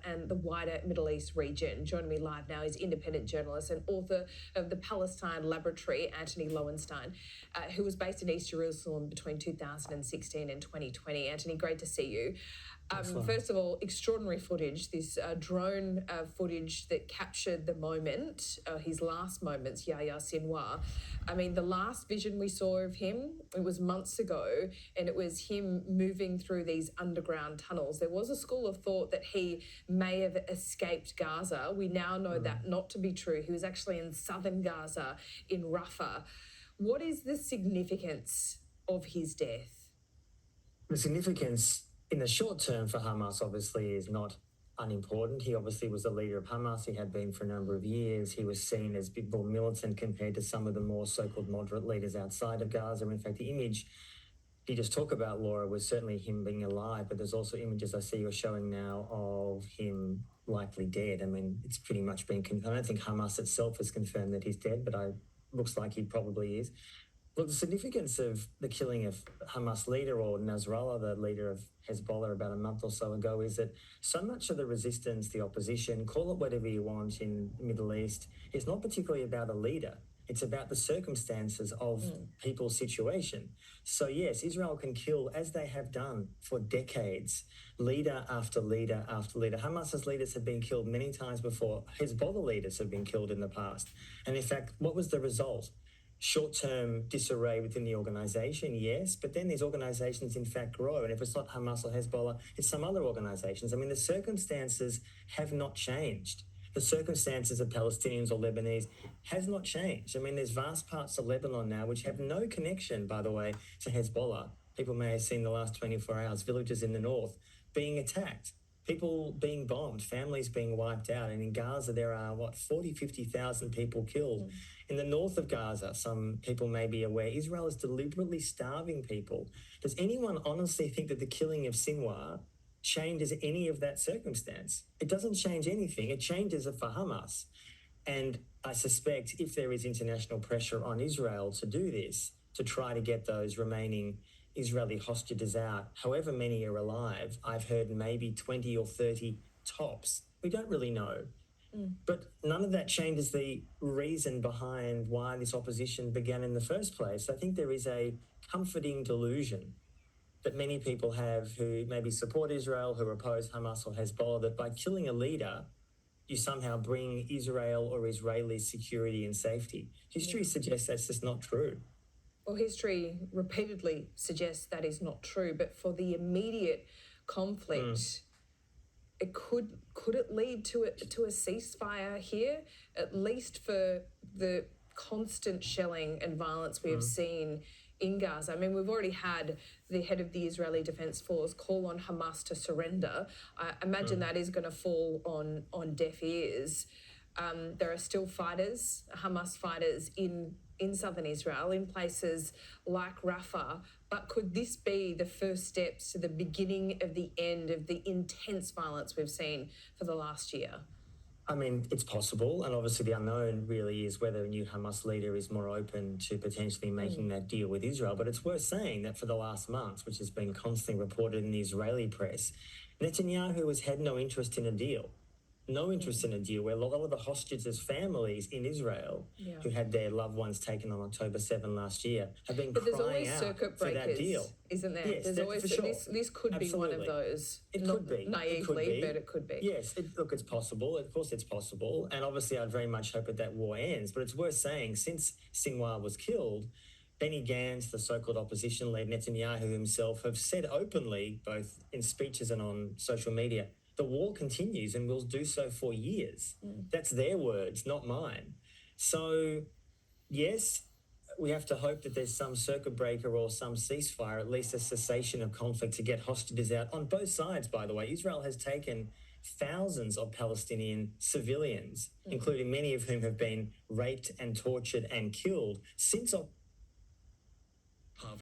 and the wider Middle East region. Joining me live now is independent journalist and author of the Palestine Laboratory, Antony Loewenstein, who was based in East Jerusalem between 2016 and 2020. Antony, great to see you. First of all, extraordinary footage, this drone footage that captured the moment, his last moments, Yahya Sinwar. I mean, the last vision we saw of him, it was months ago, and it was him moving through these underground tunnels. There was a school of thought that he may have escaped Gaza. We now know that not to be true. He was actually in southern Gaza, in Rafah. What is the significance of his death? The significance in the short term for Hamas obviously is not unimportant. He obviously was the leader of Hamas. He had been for a number of years. He was seen as a bit more militant compared to some of the more so-called moderate leaders outside of Gaza. In fact, the image you just talk about, Laura, was certainly him being alive, but there's also images I see you're showing now of him likely dead. I mean, it's pretty much been confirmed. I don't think Hamas itself has confirmed that he's dead, but looks like he probably is. Look, the significance of the killing of Hamas leader, or Nasrallah, the leader of Hezbollah, about a month or so ago, is that so much of the resistance, the opposition, call it whatever you want in the Middle East, is not particularly about a leader. It's about the circumstances of people's situation. So yes, Israel can kill, as they have done for decades, leader after leader after leader. Hamas's leaders have been killed many times before. Hezbollah leaders have been killed in the past. And in fact, what was the result? Short-term disarray within the organisation, yes, but then these organisations in fact grow, and if it's not Hamas or Hezbollah, it's some other organisations. I mean, the circumstances have not changed. The circumstances of Palestinians or Lebanese has not changed. I mean, there's vast parts of Lebanon now which have no connection, by the way, to Hezbollah. People may have seen the last 24 hours, villages in the north being attacked, people being bombed, families being wiped out. And in Gaza, there are, 50,000 people killed. In the north of Gaza, some people may be aware, Israel is deliberately starving people. Does anyone honestly think that the killing of Sinwar changes any of that circumstance? It doesn't change anything. It changes it for Hamas. And I suspect if there is international pressure on Israel to do this, to try to get those remaining Israeli hostages out, however many are alive, I've heard maybe 20 or 30 tops. We don't really know. But none of that changes the reason behind why this opposition began in the first place. I think there is a comforting delusion that many people have who maybe support Israel, who oppose Hamas or Hezbollah, that by killing a leader, you somehow bring Israel or Israeli security and safety. History suggests that's just not true. Well, history repeatedly suggests that is not true, but for the immediate conflict, it could it lead to a ceasefire here, at least for the constant shelling and violence we have seen in Gaza? I mean, we've already had the head of the Israeli Defense Force call on Hamas to surrender. I imagine that is going to fall on deaf ears. There are still fighters, Hamas fighters in southern Israel, in places like Rafah. But could this be the first steps to the beginning of the end of the intense violence we've seen for the last year? I mean, it's possible, and obviously the unknown really is whether a new Hamas leader is more open to potentially making that deal with Israel. But it's worth saying that for the last months, which has been constantly reported in the Israeli press, Netanyahu has had no interest in a deal. No interest in a deal, where a lot of the hostages' families in Israel who had their loved ones taken on October 7 last year have been crying out for that deal. Isn't there? Yes, there's always for sure. This could be one of those. It Not could be. Naively, but it could be. Yes, look, it's possible. Of course it's possible. And obviously I'd very much hope that war ends. But it's worth saying, since Sinwar was killed, Benny Gantz, the so-called opposition leader, Netanyahu himself, have said openly, both in speeches and on social media, the war continues and will do so for years. That's their words, not mine. So, yes, we have to hope that there's some circuit breaker or some ceasefire, at least a cessation of conflict to get hostages out on both sides, by the way. Israel has taken thousands of Palestinian civilians, including many of whom have been raped and tortured and killed since